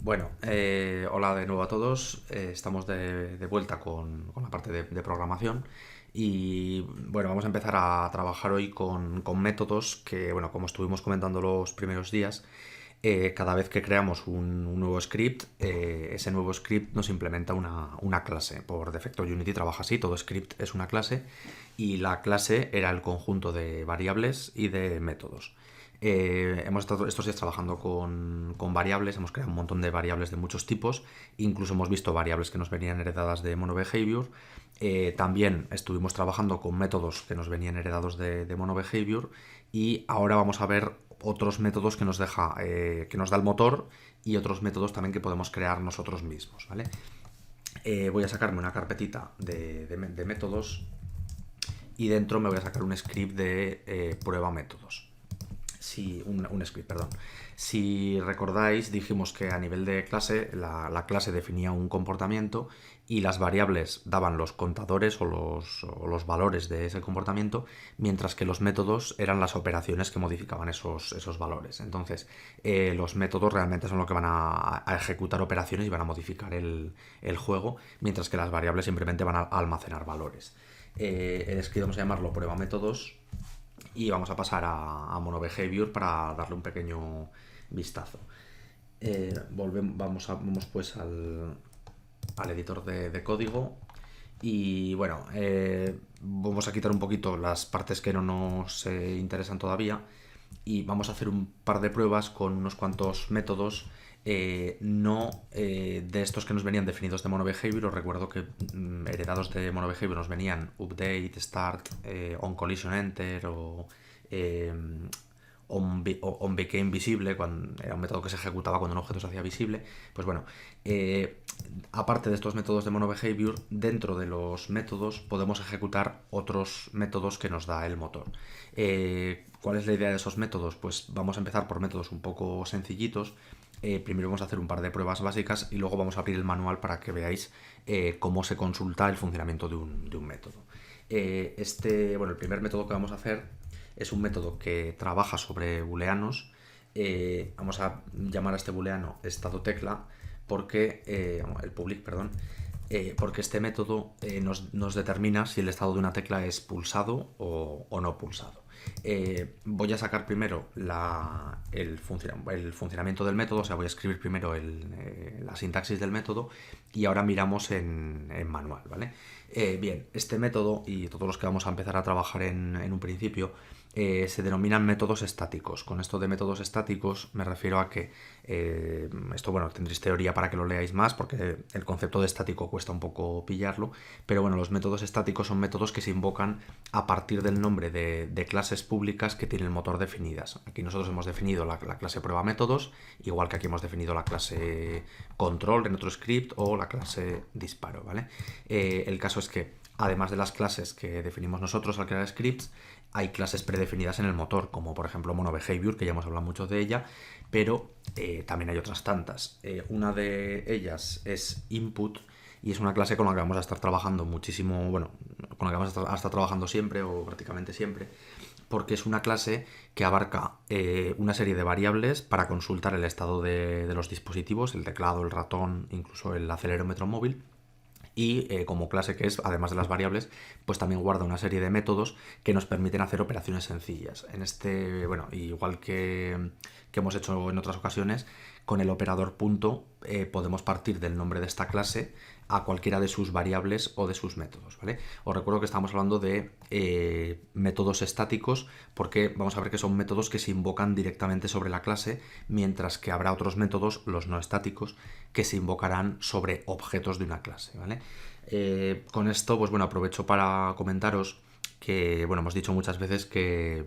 Bueno, hola de nuevo a todos. Estamos de vuelta con la parte de programación y bueno, vamos a empezar a trabajar hoy con métodos que, bueno, como estuvimos comentando los primeros días, cada vez que creamos un nuevo script, ese nuevo script nos implementa una clase. Por defecto Unity trabaja así, todo script es una clase y la clase era el conjunto de variables y de métodos. Hemos estado estos días trabajando con variables, hemos creado un montón de variables de muchos tipos, incluso hemos visto variables que nos venían heredadas de MonoBehavior. También estuvimos trabajando con métodos que nos venían heredados de MonoBehavior y ahora vamos a ver otros métodos que que nos da el motor y otros métodos también que podemos crear nosotros mismos, ¿vale? Voy a sacarme una carpetita de métodos y dentro me voy a sacar un script de prueba métodos. Un script, perdón. Si recordáis, dijimos que a nivel de clase, la clase definía un comportamiento y las variables daban los contadores o los valores de ese comportamiento, mientras que los métodos eran las operaciones que modificaban esos valores. Entonces, los métodos realmente son lo que van a ejecutar operaciones y van a modificar el juego, mientras que las variables simplemente van a almacenar valores. El script vamos a llamarlo prueba métodos y vamos a pasar a MonoBehavior para darle un pequeño vistazo. Vamos pues al editor de código y bueno, vamos a quitar un poquito las partes que no nos interesan todavía y vamos a hacer un par de pruebas con unos cuantos métodos no de estos que nos venían definidos de MonoBehavior. Os recuerdo que heredados de MonoBehavior nos venían update, start, onCollisionEnter o eh, onBecame visible, cuando era un método que se ejecutaba cuando un objeto se hacía visible. Pues bueno, aparte de estos métodos de MonoBehavior, dentro de los métodos podemos ejecutar otros métodos que nos da el motor. ¿Cuál es la idea de esos métodos? Pues vamos a empezar por métodos un poco sencillitos. Primero vamos a hacer un par de pruebas básicas y luego vamos a abrir el manual para que veáis cómo se consulta el funcionamiento de un método. El primer método que vamos a hacer es un método que trabaja sobre booleanos. Vamos a llamar a este booleano estado tecla porque el public, perdón, porque este método nos determina si el estado de una tecla es pulsado o no pulsado. Voy a sacar primero el funcionamiento del método, o sea, voy a escribir primero la sintaxis del método y ahora miramos en manual, ¿vale? Bien, este método y todos los que vamos a empezar a trabajar en un principio se denominan métodos estáticos. Con esto de métodos estáticos me refiero a que esto, bueno, tendréis teoría para que lo leáis más porque el concepto de estático cuesta un poco pillarlo, pero bueno, los métodos estáticos son métodos que se invocan a partir del nombre de clases públicas que tienen el motor definidas. Aquí nosotros hemos definido la clase prueba métodos, igual que aquí hemos definido la clase control en otro script o la clase disparo, ¿vale? El caso es que además de las clases que definimos nosotros al crear scripts, hay clases predefinidas en el motor, como por ejemplo MonoBehavior, que ya hemos hablado mucho de ella, pero también hay otras tantas. Una de ellas es input y es una clase con la que vamos a estar trabajando muchísimo, bueno, con la que vamos a estar trabajando siempre o prácticamente siempre, porque es una clase que abarca una serie de variables para consultar el estado de los dispositivos, el teclado, el ratón, incluso el acelerómetro móvil. Y como clase que es, además de las variables, pues también guarda una serie de métodos que nos permiten hacer operaciones sencillas. En este, bueno, igual que hemos hecho en otras ocasiones, con el operador punto podemos partir del nombre de esta clase a cualquiera de sus variables o de sus métodos, ¿vale? Os recuerdo que estamos hablando de métodos estáticos porque vamos a ver que son métodos que se invocan directamente sobre la clase, mientras que habrá otros métodos, los no estáticos, que se invocarán sobre objetos de una clase, ¿vale? Con esto, pues bueno, aprovecho para comentaros que, bueno, hemos dicho muchas veces que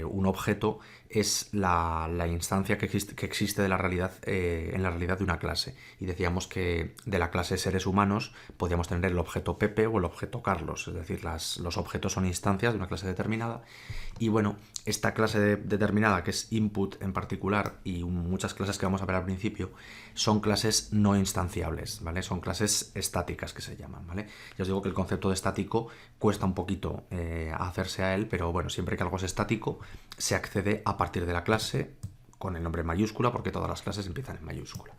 un objeto es la instancia que existe de la realidad en la realidad de una clase. Y decíamos que de la clase seres humanos podíamos tener el objeto Pepe o el objeto Carlos, es decir, los objetos son instancias de una clase determinada. Y bueno, esta clase determinada, que es input en particular, y muchas clases que vamos a ver al principio, son clases no instanciables, ¿vale? Son clases estáticas que se llaman, ¿vale? Ya os digo que el concepto de estático cuesta un poquito hacerse a él, pero bueno, siempre que algo es estático, se accede a partir de la clase con el nombre en mayúscula porque todas las clases empiezan en mayúscula.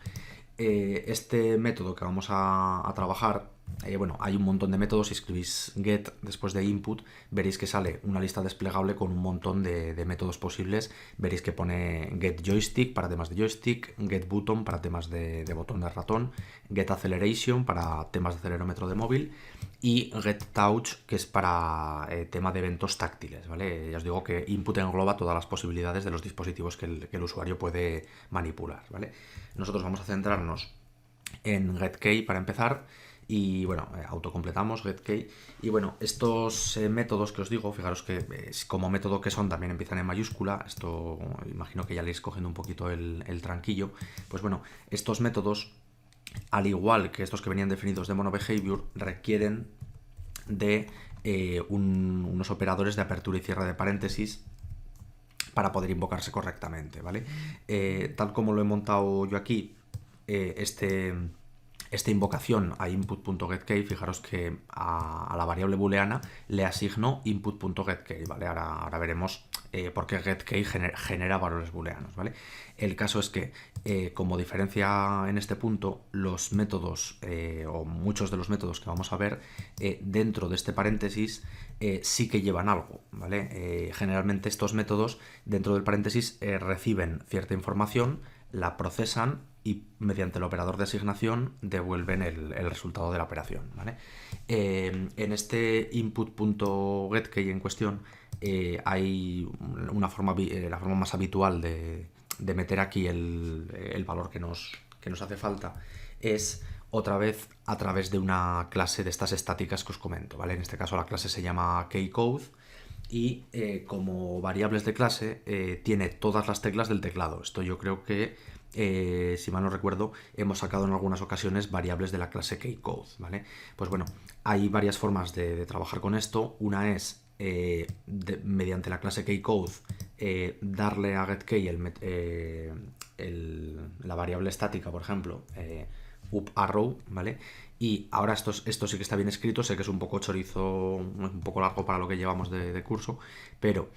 Este método que vamos a trabajar, bueno, hay un montón de métodos. Si escribís get después de input, veréis que sale una lista desplegable con un montón de métodos posibles. Veréis que pone get joystick para temas de joystick, get button para temas de botón de ratón, get acceleration para temas de acelerómetro de móvil y get touch, que es para tema de eventos táctiles, ¿vale? Ya os digo que input engloba todas las posibilidades de los dispositivos que el usuario puede manipular, ¿vale? Nosotros vamos a centrarnos en getKey para empezar y bueno, autocompletamos getKey y bueno, estos métodos que os digo, fijaros que como método que son también empiezan en mayúscula. Esto imagino que ya le iréis cogiendo un poquito el tranquillo. Pues bueno, estos métodos, al igual que estos que venían definidos de MonoBehavior, requieren de unos operadores de apertura y cierre de paréntesis para poder invocarse correctamente, ¿vale? Tal como lo he montado yo aquí, esta invocación a input.getKey, fijaros que a la variable booleana le asigno input.getKey, ¿vale? Ahora veremos por qué getKey genera valores booleanos, ¿vale? El caso es que, como diferencia en este punto, los métodos, o muchos de los métodos que vamos a ver, dentro de este paréntesis, sí que llevan algo, ¿vale? Generalmente estos métodos dentro del paréntesis reciben cierta información, la procesan y mediante el operador de asignación devuelven el resultado de la operación, ¿vale? En este input.getKey en cuestión hay una forma, la forma más habitual de meter aquí el valor que nos hace falta es otra vez a través de una clase de estas estáticas que os comento, ¿vale? En este caso la clase se llama keycode y como variables de clase tiene todas las teclas del teclado. Esto yo creo que, si mal no recuerdo, hemos sacado en algunas ocasiones variables de la clase keycode, ¿vale? Pues bueno, hay varias formas de trabajar con esto. Una es mediante la clase keycode darle a getKey la variable estática, por ejemplo, up arrow, ¿vale? Y ahora esto sí que está bien escrito. Sé que es un poco chorizo, un poco largo para lo que llevamos de curso, pero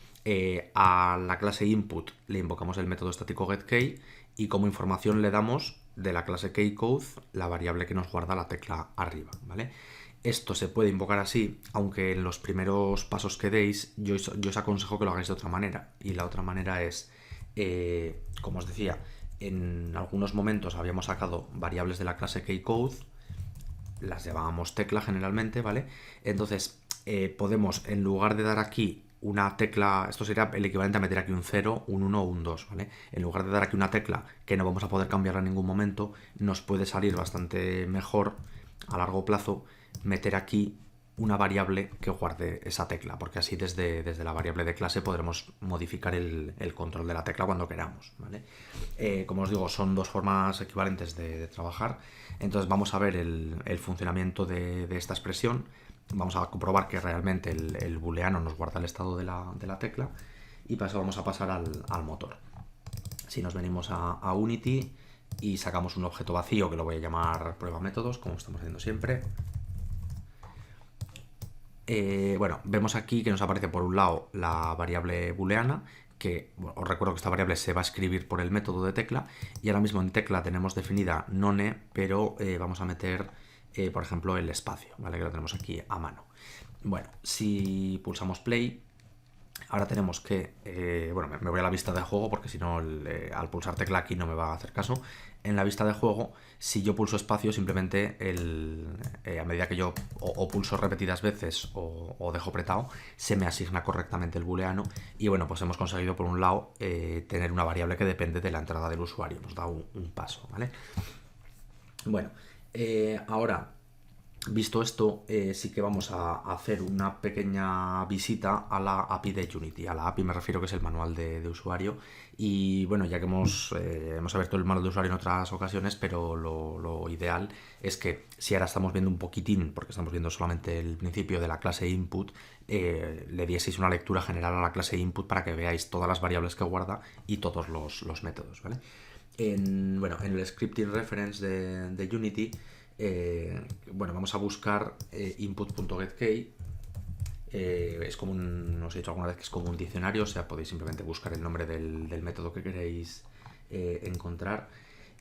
a la clase input le invocamos el método estático getKey y como información le damos de la clase keycode la variable que nos guarda la tecla arriba, ¿vale? Esto se puede invocar así, aunque en los primeros pasos que deis yo os aconsejo que lo hagáis de otra manera. Y la otra manera es, como os decía, en algunos momentos habíamos sacado variables de la clase keycode, las llamábamos tecla generalmente, ¿vale? Entonces podemos, en lugar de dar aquí una tecla, esto sería el equivalente a meter aquí un 0, un 1 o un 2, ¿vale? En lugar de dar aquí una tecla que no vamos a poder cambiar en ningún momento, nos puede salir bastante mejor a largo plazo meter aquí una variable que guarde esa tecla, porque así desde la variable de clase podremos modificar el control de la tecla cuando queramos, ¿vale? Como os digo, son dos formas equivalentes de trabajar. Entonces vamos a ver el funcionamiento de esta expresión. Vamos a comprobar que realmente el booleano nos guarda el estado de la tecla y vamos a pasar al motor. Si nos venimos a Unity y sacamos un objeto vacío que lo voy a llamar prueba métodos, como estamos haciendo siempre. Bueno, vemos aquí que nos aparece por un lado la variable booleana, que bueno, os recuerdo que esta variable se va a escribir por el método de tecla, y ahora mismo en tecla tenemos definida none, pero vamos a meter, por ejemplo, el espacio, ¿vale? Que lo tenemos aquí a mano. Bueno, si pulsamos play, ahora tenemos que, bueno, me voy a la vista de juego porque si no al pulsar tecla aquí no me va a hacer caso. En la vista de juego, si yo pulso espacio, simplemente a medida que yo o pulso repetidas veces o dejo apretado, se me asigna correctamente el booleano. Y bueno, pues hemos conseguido por un lado tener una variable que depende de la entrada del usuario. Nos da un paso, ¿vale? Bueno, ahora, visto esto, sí que vamos a hacer una pequeña visita a la API de Unity. A la API me refiero que es el manual de usuario. Y bueno, ya que hemos abierto el manual de usuario en otras ocasiones, pero lo ideal es que si ahora estamos viendo un poquitín, porque estamos viendo solamente el principio de la clase input, le dieseis una lectura general a la clase input para que veáis todas las variables que guarda y todos los métodos, ¿vale? Bueno, en el scripting reference de Unity, bueno, vamos a buscar input.getKey. Es como os he dicho alguna vez que es como un diccionario, o sea, podéis simplemente buscar el nombre del método que queréis encontrar.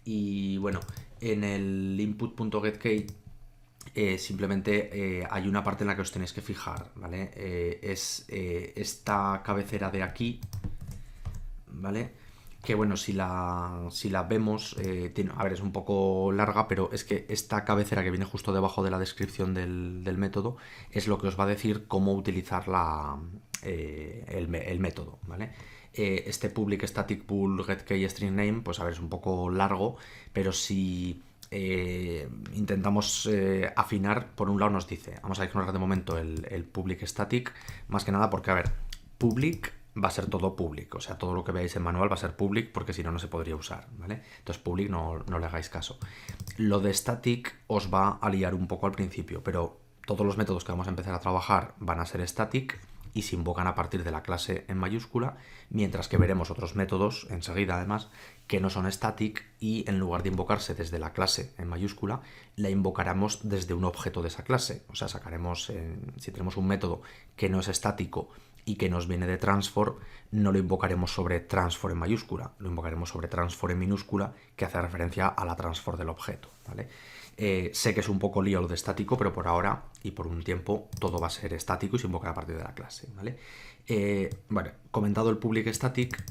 Y bueno, en el input.getKey simplemente hay una parte en la que os tenéis que fijar, ¿vale? Es esta cabecera de aquí, ¿vale? Que bueno, si la vemos, a ver, es un poco larga, pero es que esta cabecera que viene justo debajo de la descripción del método es lo que os va a decir cómo utilizar el método, ¿vale? Este public static bool getKey string name, pues a ver, es un poco largo, pero si intentamos afinar, por un lado nos dice, vamos a ignorar de momento el public static, más que nada porque, a ver, public va a ser todo public, o sea, todo lo que veáis en manual va a ser public porque si no, no se podría usar, ¿vale? Entonces public no le hagáis caso. Lo de static os va a liar un poco al principio, pero todos los métodos que vamos a empezar a trabajar van a ser static y se invocan a partir de la clase en mayúscula, mientras que veremos otros métodos enseguida además que no son static y en lugar de invocarse desde la clase en mayúscula, la invocaremos desde un objeto de esa clase. O sea, sacaremos, si tenemos un método que no es estático y que nos viene de transform, no lo invocaremos sobre transform en mayúscula, lo invocaremos sobre transform en minúscula, que hace referencia a la transform del objeto, ¿vale? Sé que es un poco lío lo de estático, pero por ahora y por un tiempo todo va a ser estático y se invoca a partir de la clase, ¿vale? Bueno, comentado el public static,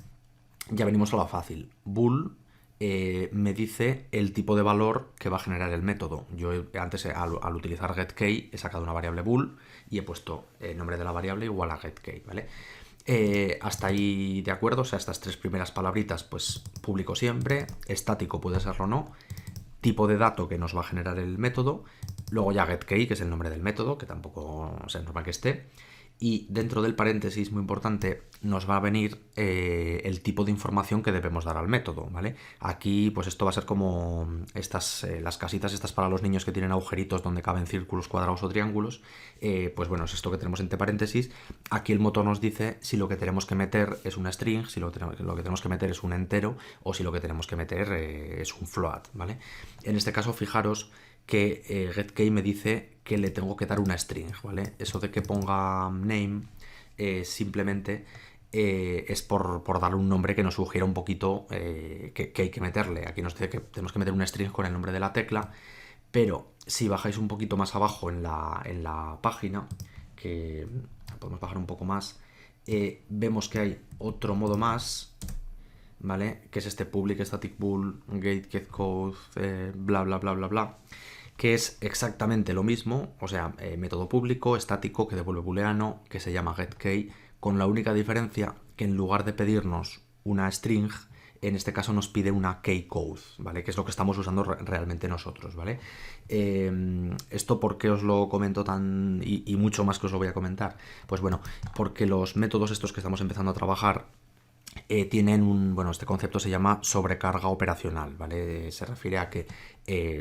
ya venimos a lo fácil. Bool me dice el tipo de valor que va a generar el método. Yo antes, al utilizar getKey, he sacado una variable bool y he puesto el nombre de la variable igual a getKey, ¿vale? Hasta ahí de acuerdo, o sea, estas tres primeras palabritas, pues público siempre, estático puede serlo o no, tipo de dato que nos va a generar el método, luego ya getKey, que es el nombre del método, que tampoco es normal que esté, y dentro del paréntesis, muy importante, nos va a venir el tipo de información que debemos dar al método, ¿vale? Aquí, pues esto va a ser como las casitas estas para los niños que tienen agujeritos donde caben círculos, cuadrados o triángulos, pues bueno, es esto que tenemos entre paréntesis. Aquí el motor nos dice si lo que tenemos que meter es una string, si lo que tenemos que meter es un entero o si lo que tenemos que meter es un float, ¿vale? En este caso, fijaros que getKey me dice que le tengo que dar una string, ¿vale? Eso de que ponga name simplemente es por darle un nombre que nos sugiera un poquito que hay que meterle. Aquí nos dice que tenemos que meter una string con el nombre de la tecla, pero si bajáis un poquito más abajo en la página, que podemos bajar un poco más, vemos que hay otro modo más, ¿vale? Que es este public static bool get getCode bla bla bla bla bla, que es exactamente lo mismo, o sea, método público, estático, que devuelve booleano, que se llama getKey, con la única diferencia que en lugar de pedirnos una string, en este caso nos pide una keycode, ¿vale? Que es lo que estamos usando realmente nosotros, ¿vale? Esto, ¿por qué os lo comento tan y mucho más que os lo voy a comentar? Pues bueno, porque los métodos estos que estamos empezando a trabajar tienen bueno, este concepto se llama sobrecarga operacional, ¿vale? Se refiere a que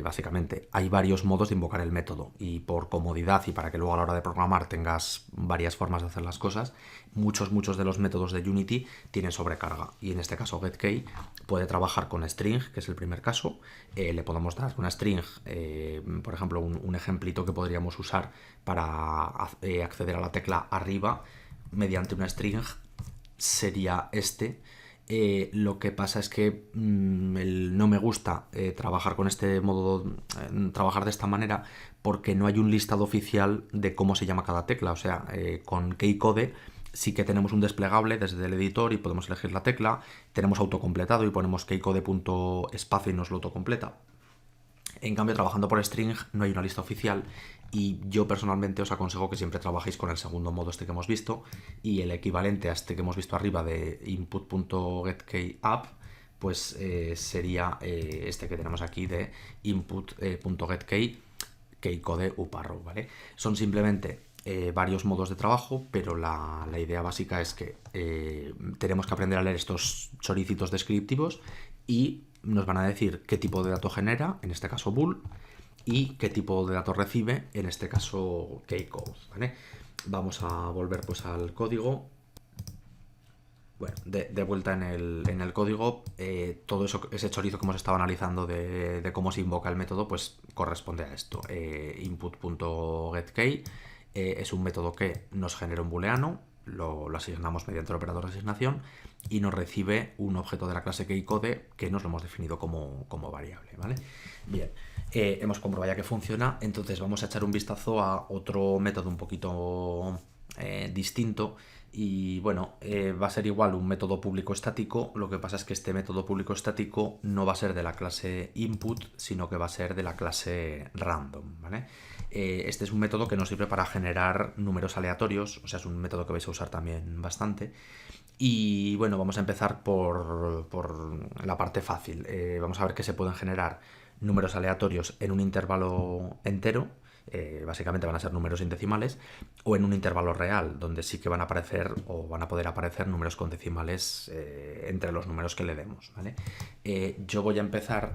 básicamente hay varios modos de invocar el método y por comodidad y para que luego a la hora de programar tengas varias formas de hacer las cosas, muchos de los métodos de Unity tienen sobrecarga y en este caso getKey puede trabajar con string, que es el primer caso, le podemos dar una string, por ejemplo, un ejemplito que podríamos usar para acceder a la tecla arriba mediante una string sería este. Lo que pasa es que no me gusta trabajar con este modo, trabajar de esta manera, porque no hay un listado oficial de cómo se llama cada tecla. O sea, con keycode sí que tenemos un desplegable desde el editor y podemos elegir la tecla, tenemos autocompletado y ponemos keycode.espacio y nos lo autocompleta. En cambio, trabajando por string no hay una lista oficial y yo personalmente os aconsejo que siempre trabajéis con el segundo modo este que hemos visto y el equivalente a este que hemos visto arriba de input.getKeyUp pues sería este que tenemos aquí de input.getKey keycode uparrow, ¿vale? Son simplemente varios modos de trabajo, pero la idea básica es que tenemos que aprender a leer estos choricitos descriptivos y nos van a decir qué tipo de dato genera, en este caso bool, y qué tipo de dato recibe, en este caso keycode, ¿vale? Vamos a volver pues al código. Bueno, de vuelta en el código, todo ese chorizo que hemos estado analizando de cómo se invoca el método, pues corresponde a esto. Input.getKey es un método que nos genera un booleano, lo asignamos mediante el operador de asignación y nos recibe un objeto de la clase keycode que nos lo hemos definido como variable, ¿vale? Bien, hemos comprobado ya que funciona, entonces vamos a echar un vistazo a otro método un poquito distinto. Y bueno, va a ser igual un método público estático, lo que pasa es que este método público estático no va a ser de la clase input, sino que va a ser de la clase random, ¿vale? Este es un método que nos sirve para generar números aleatorios, o sea, es un método que vais a usar también bastante. Y bueno, vamos a empezar por la parte fácil. Vamos a ver que se pueden generar números aleatorios en un intervalo entero. Básicamente van a ser números indecimales, o en un intervalo real, donde sí que van a aparecer o van a poder aparecer números con decimales entre los números que le demos, ¿vale? Yo voy a empezar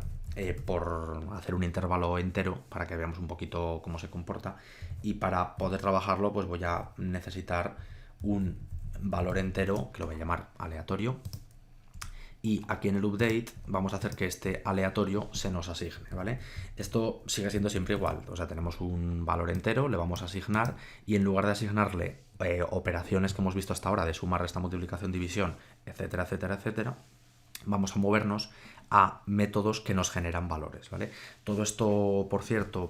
por hacer un intervalo entero para que veamos un poquito cómo se comporta, y para poder trabajarlo pues voy a necesitar un valor entero que lo voy a llamar aleatorio. Y aquí en el update vamos a hacer que este aleatorio se nos asigne, ¿vale? Esto sigue siendo siempre igual, o sea, tenemos un valor entero, le vamos a asignar, y en lugar de asignarle operaciones que hemos visto hasta ahora de suma, resta, multiplicación, división, etcétera, etcétera, etcétera, vamos a movernos a métodos que nos generan valores, ¿vale? Todo esto, por cierto,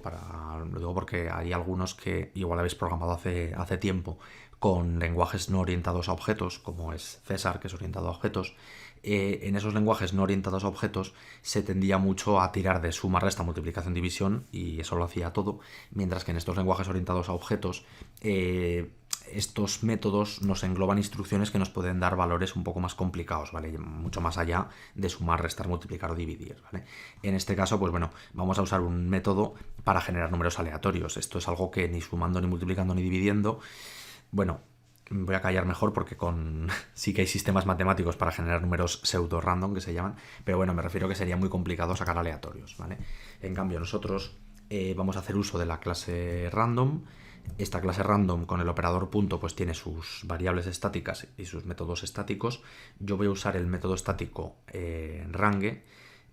lo digo porque hay algunos que igual habéis programado hace tiempo con lenguajes no orientados a objetos, como es César, que es orientado a objetos. En esos lenguajes no orientados a objetos se tendía mucho a tirar de suma, resta, multiplicación, división, y eso lo hacía todo, mientras que en estos lenguajes orientados a objetos estos métodos nos engloban instrucciones que nos pueden dar valores un poco más complicados, ¿vale? Mucho más allá de sumar, restar, multiplicar o dividir, ¿vale? En este caso, pues bueno, vamos a usar un método para generar números aleatorios. Esto es algo que ni sumando, ni multiplicando, ni dividiendo, bueno, voy a callar mejor porque sí que hay sistemas matemáticos para generar números pseudo random, que se llaman, pero bueno, me refiero que sería muy complicado sacar aleatorios, ¿vale? En cambio, nosotros vamos a hacer uso de la clase random. Esta clase random con el operador punto pues tiene sus variables estáticas y sus métodos estáticos. Yo voy a usar el método estático range,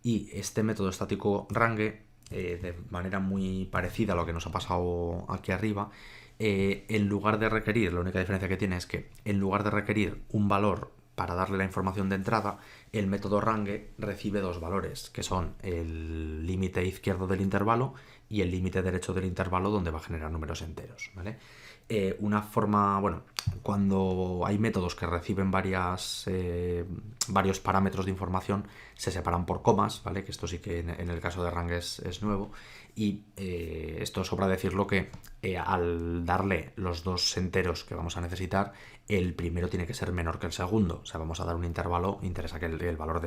y este método estático range, de manera muy parecida a lo que nos ha pasado aquí arriba, en lugar de requerir, la única diferencia que tiene es que en lugar de requerir un valor para darle la información de entrada, el método range recibe dos valores, que son el límite izquierdo del intervalo y el límite derecho del intervalo, donde va a generar números enteros, ¿vale? Una forma, bueno, cuando hay métodos que reciben varios parámetros de información, se separan por comas, ¿vale? Que esto sí que en el caso de range es nuevo, y esto sobra decirlo que al darle los dos enteros que vamos a necesitar, el primero tiene que ser menor que el segundo, o sea, vamos a dar un intervalo, interesa que el valor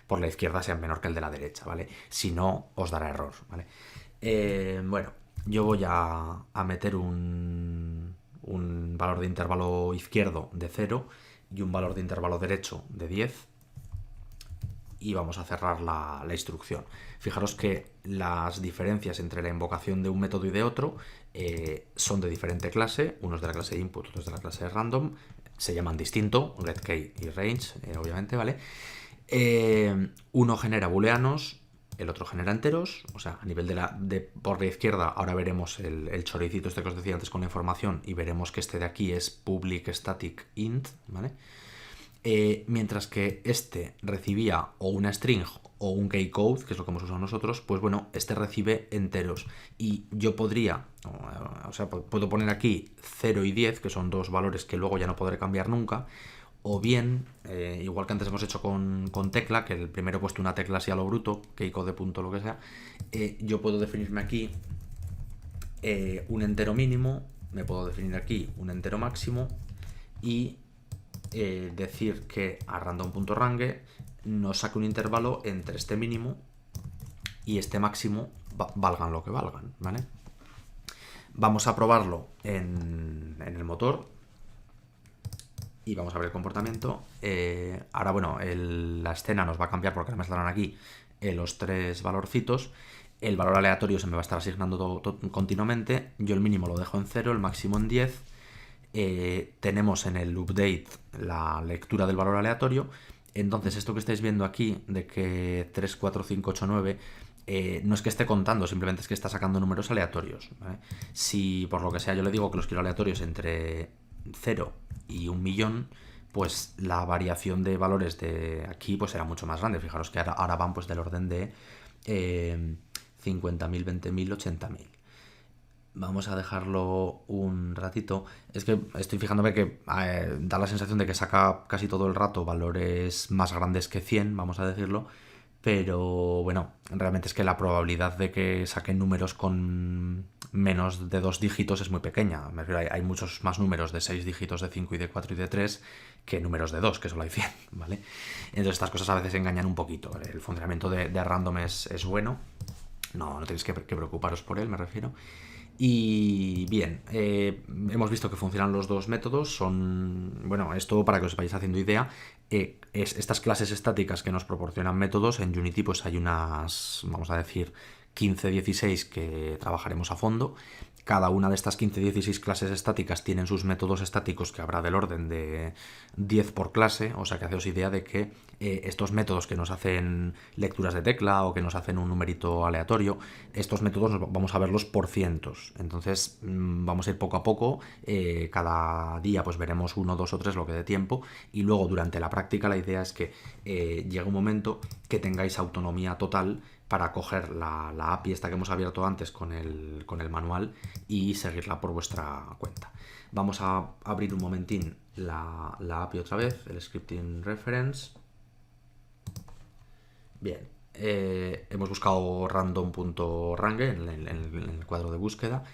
por la izquierda sea menor que el de la derecha, ¿vale? Si no, os dará error, ¿vale? Bueno, yo voy a meter un valor de intervalo izquierdo de 0 y un valor de intervalo derecho de 10, y vamos a cerrar la instrucción. Fijaros que las diferencias entre la invocación de un método y de otro son de diferente clase, unos de la clase input, otros de la clase random, se llaman distinto, getKey y range, obviamente, ¿vale? Uno genera booleanos, el otro genera enteros, o sea, a nivel por la izquierda ahora veremos el choricito este que os decía antes con la información, y veremos que este de aquí es public static int, ¿vale? Mientras que este recibía o una string o un keycode, que es lo que hemos usado nosotros, pues bueno, este recibe enteros, y yo podría, o sea, puedo poner aquí 0 y 10, que son dos valores que luego ya no podré cambiar nunca, o bien, igual que antes hemos hecho con tecla, que el primero he puesto una tecla así a lo bruto, keycode punto lo que sea, yo puedo definirme aquí un entero mínimo, me puedo definir aquí un entero máximo, y decir que a random.range nos saque un intervalo entre este mínimo y este máximo, valgan lo que valgan, ¿vale? Vamos a probarlo en el motor y vamos a ver el comportamiento. Ahora, bueno, la escena nos va a cambiar porque me saldrán aquí los tres valorcitos. El valor aleatorio se me va a estar asignando continuamente. Yo el mínimo lo dejo en 0, el máximo en 10. Tenemos en el update la lectura del valor aleatorio. Entonces, esto que estáis viendo aquí, de que 3, 4, 5, 8, 9, no es que esté contando, simplemente es que está sacando números aleatorios, ¿vale? Si por lo que sea yo le digo que los quiero aleatorios entre 0 y 1.000.000, pues la variación de valores de aquí pues será mucho más grande. Fijaros que ahora van pues del orden de 50.000, 20.000, 80.000. Vamos a dejarlo un ratito. Es que estoy fijándome que da la sensación de que saca casi todo el rato valores más grandes que 100, vamos a decirlo. Pero bueno, realmente es que la probabilidad de que saquen números con menos de 2 dígitos es muy pequeña. Me refiero, hay muchos más números de 6 dígitos, de 5 y de 4 y de 3 que números de 2, que solo hay 100, ¿vale? Entonces estas cosas a veces engañan un poquito. El funcionamiento de random es bueno. No tenéis que preocuparos por él, me refiero. Y bien, hemos visto que funcionan los dos métodos. Bueno, esto para que os vayáis haciendo idea, estas clases estáticas que nos proporcionan métodos, en Unity pues hay unas, vamos a decir, 15-16 que trabajaremos a fondo. Cada una de estas 15-16 clases estáticas tienen sus métodos estáticos que habrá del orden de 10 por clase, o sea que haceos idea de que estos métodos que nos hacen lecturas de tecla o que nos hacen un numerito aleatorio, estos métodos vamos a verlos por cientos. Entonces vamos a ir poco a poco, cada día pues veremos 1, 2 o 3 lo que dé tiempo, y luego durante la práctica la idea es que llegue un momento que tengáis autonomía total para coger la API esta que hemos abierto antes con el manual y seguirla por vuestra cuenta. Vamos a abrir un momentín la API otra vez, el scripting reference. Bien, hemos buscado random.range en el cuadro de búsqueda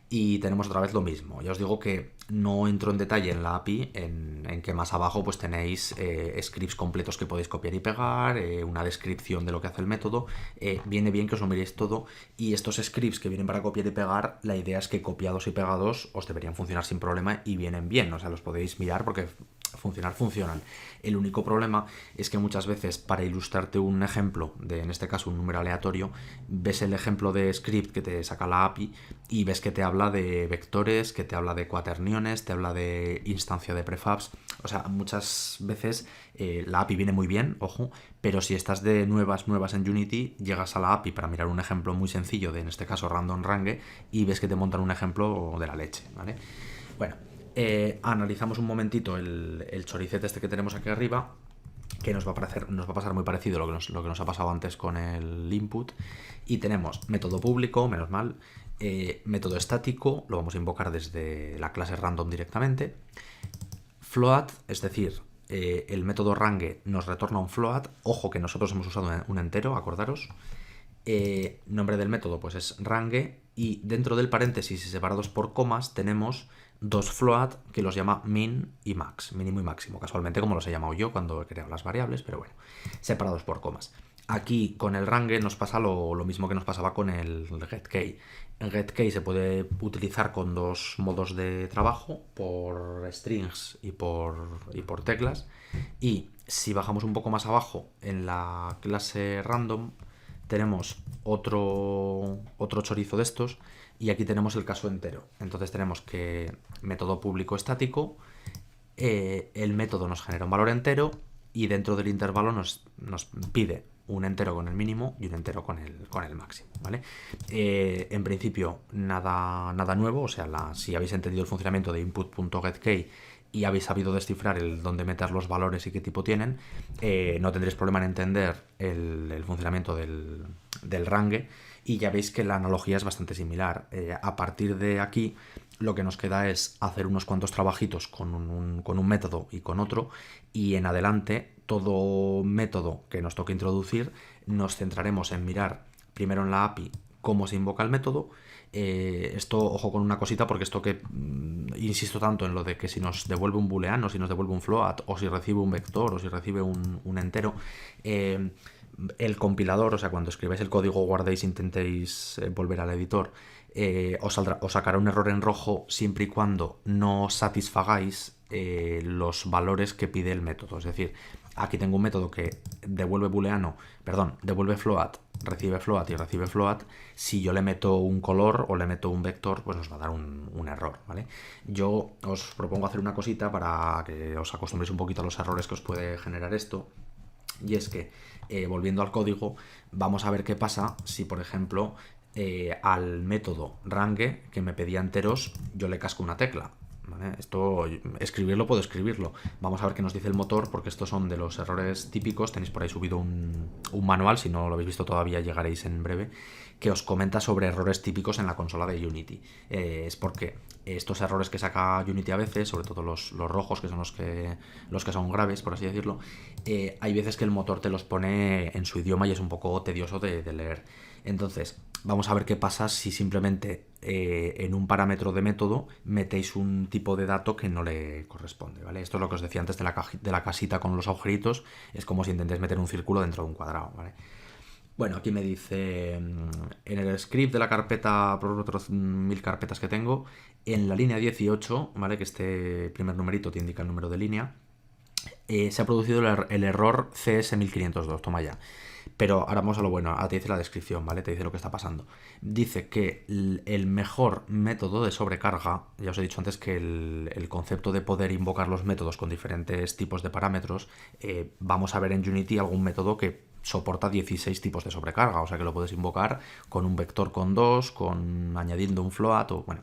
y tenemos otra vez lo mismo. Ya os digo que no entro en detalle en la API, en que más abajo pues tenéis scripts completos que podéis copiar y pegar, una descripción de lo que hace el método. Viene bien que os lo miréis todo, y estos scripts que vienen para copiar y pegar, la idea es que copiados y pegados os deberían funcionar sin problema y vienen bien, o sea, los podéis mirar porque funcionan. El único problema es que muchas veces, para ilustrarte un ejemplo de, en este caso, un número aleatorio, ves el ejemplo de script que te saca la API y ves que te habla de vectores, que te habla de cuaterniones, te habla de instancia de prefabs. O sea, muchas veces la API viene muy bien, ojo, pero si estás de nuevas en Unity, llegas a la API para mirar un ejemplo muy sencillo de, en este caso, random range, y ves que te montan un ejemplo de la leche, ¿vale? Bueno, analizamos un momentito el choricete este que tenemos aquí arriba, que nos va a pasar muy parecido a lo que nos ha pasado antes con el input. Y tenemos método público, menos mal, método estático, lo vamos a invocar desde la clase random directamente, float, es decir, el método range nos retorna un float. Ojo que nosotros hemos usado un entero, acordaros. Nombre del método pues es range, y dentro del paréntesis y separados por comas tenemos dos float que los llama min y max, mínimo y máximo, casualmente como los he llamado yo cuando he creado las variables, pero bueno, separados por comas. Aquí con el range nos pasa lo mismo que nos pasaba con el getKey. El getKey se puede utilizar con dos modos de trabajo, por strings y por teclas, y si bajamos un poco más abajo en la clase random tenemos otro chorizo de estos, y aquí tenemos el caso entero. Entonces tenemos que método público estático, el método nos genera un valor entero y dentro del intervalo nos pide un entero con el mínimo y un entero con el máximo, ¿vale? En principio nada nuevo, o sea, si habéis entendido el funcionamiento de input.getKey y habéis sabido descifrar dónde meter los valores y qué tipo tienen, no tendréis problema en entender el funcionamiento del range, y ya veis que la analogía es bastante similar. A partir de aquí lo que nos queda es hacer unos cuantos trabajitos con un método y con otro, y en adelante todo método que nos toque introducir nos centraremos en mirar primero en la API cómo se invoca el método. Esto, ojo con una cosita, porque esto que insisto tanto en lo de que si nos devuelve un booleano, si nos devuelve un float, o si recibe un vector, o si recibe un entero, el compilador, o sea, cuando escribáis el código, guardéis, intentéis volver al editor, os sacará un error en rojo siempre y cuando no satisfagáis los valores que pide el método. Es decir, aquí tengo un método que devuelve devuelve float, recibe float y recibe float. Si yo le meto un color o le meto un vector, pues nos va a dar un error, ¿vale? Yo os propongo hacer una cosita para que os acostumbréis un poquito a los errores que os puede generar esto, y es que, volviendo al código, vamos a ver qué pasa si, por ejemplo, al método range, que me pedía enteros, yo le casco una tecla, ¿vale? Esto, escribirlo puedo escribirlo. Vamos a ver qué nos dice el motor, porque estos son de los errores típicos. Tenéis por ahí subido un manual, si no lo habéis visto todavía llegaréis en breve, que os comenta sobre errores típicos en la consola de Unity. Es porque estos errores que saca Unity a veces, sobre todo los rojos, que son los que son graves, por así decirlo, hay veces que el motor te los pone en su idioma y es un poco tedioso de leer. Entonces, vamos a ver qué pasa si simplemente en un parámetro de método metéis un tipo de dato que no le corresponde, ¿vale? Esto es lo que os decía antes de la casita con los agujeritos, es como si intentéis meter un círculo dentro de un cuadrado, ¿vale? Bueno, aquí me dice, en el script de la carpeta, por otros 1000 carpetas que tengo, en la línea 18, ¿vale? Que este primer numerito te indica el número de línea, se ha producido el error CS1502, toma ya. Pero ahora vamos a lo bueno, ahora te dice la descripción, ¿vale? Te dice lo que está pasando. Dice que el mejor método de sobrecarga, ya os he dicho antes que el concepto de poder invocar los métodos con diferentes tipos de parámetros, vamos a ver en Unity algún método que soporta 16 tipos de sobrecarga, o sea que lo puedes invocar con un vector con 2, añadiendo un float, o bueno.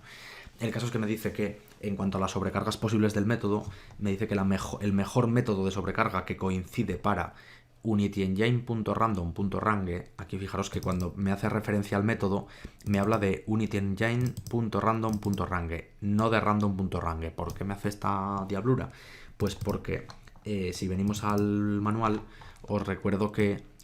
El caso es que me dice que en cuanto a las sobrecargas posibles del método, me dice que el mejor método de sobrecarga que coincide para unityengine.random.range, aquí fijaros que cuando me hace referencia al método, me habla de unityengine.random.range, no de random.range. ¿Por qué me hace esta diablura? Pues porque si venimos al manual, os recuerdo que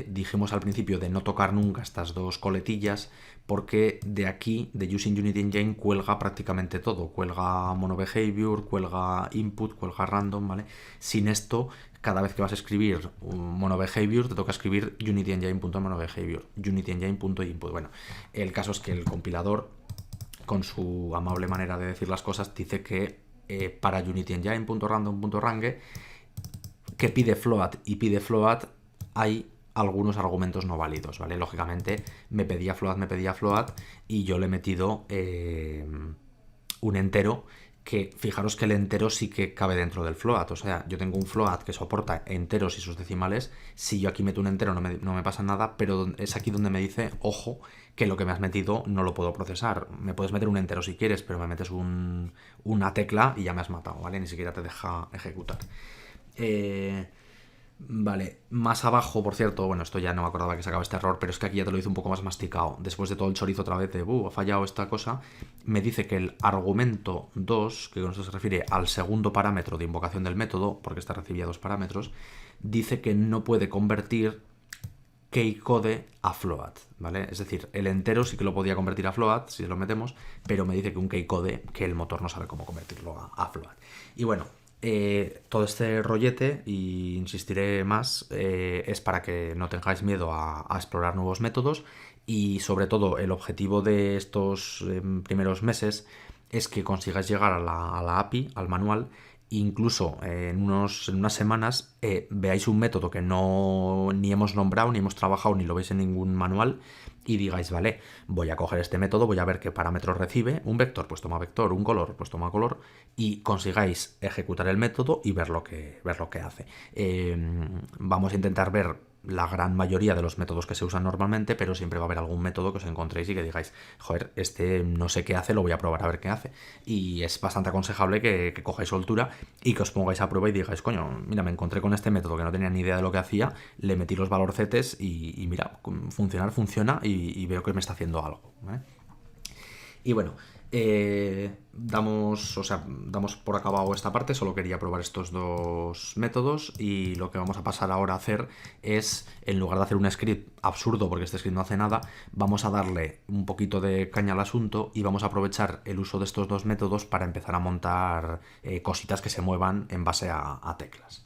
dijimos al principio de no tocar nunca estas dos coletillas, porque de aquí, de Using Unity Engine, cuelga prácticamente todo. Cuelga MonoBehavior, cuelga input, cuelga random, ¿vale? Sin esto, cada vez que vas a escribir un MonoBehavior, te toca escribir UnityEngine.MonoBehavior, UnityEngine.input. Bueno, el caso es que el compilador, con su amable manera de decir las cosas, dice que para UnityEngine.random.range, que pide float y pide float, hay algunos argumentos no válidos, ¿vale? Lógicamente me pedía float y yo le he metido un entero, que fijaros que el entero sí que cabe dentro del float, o sea, yo tengo un float que soporta enteros y sus decimales. Si yo aquí meto un entero no me pasa nada, pero es aquí donde me dice, ojo, que lo que me has metido no lo puedo procesar. Me puedes meter un entero si quieres, pero me metes una tecla y ya me has matado, ¿vale? Ni siquiera te deja ejecutar. Vale, más abajo, por cierto, bueno, esto ya no me acordaba que sacaba este error, pero es que aquí ya te lo hice un poco más masticado. Después de todo el chorizo otra vez de, ha fallado esta cosa, me dice que el argumento 2, que con esto se refiere al segundo parámetro de invocación del método, porque esta recibía dos parámetros, dice que no puede convertir keycode a float, ¿vale? Es decir, el entero sí que lo podía convertir a float, si lo metemos, pero me dice que un keycode, que el motor no sabe cómo convertirlo a float. Y bueno, todo este rollete, y insistiré más, es para que no tengáis miedo a explorar nuevos métodos, y sobre todo el objetivo de estos primeros meses es que consigáis llegar a la API, al manual. Incluso en unas semanas veáis un método que ni hemos nombrado, ni hemos trabajado, ni lo veis en ningún manual, y digáis, vale, voy a coger este método, voy a ver qué parámetros recibe, un vector, pues toma vector, un color, pues toma color, y consigáis ejecutar el método y ver lo que hace. Vamos a intentar ver la gran mayoría de los métodos que se usan normalmente, pero siempre va a haber algún método que os encontréis y que digáis, joder, este no sé qué hace, lo voy a probar a ver qué hace. Y es bastante aconsejable que cojáis soltura y que os pongáis a prueba y digáis, coño, mira, me encontré con este método que no tenía ni idea de lo que hacía, le metí los valorcetes y mira, funciona y veo que me está haciendo algo, ¿vale? Y bueno, damos por acabado esta parte. Solo quería probar estos dos métodos, y lo que vamos a pasar ahora a hacer es, en lugar de hacer un script absurdo, porque este script no hace nada, vamos a darle un poquito de caña al asunto y vamos a aprovechar el uso de estos dos métodos para empezar a montar cositas que se muevan en base a teclas.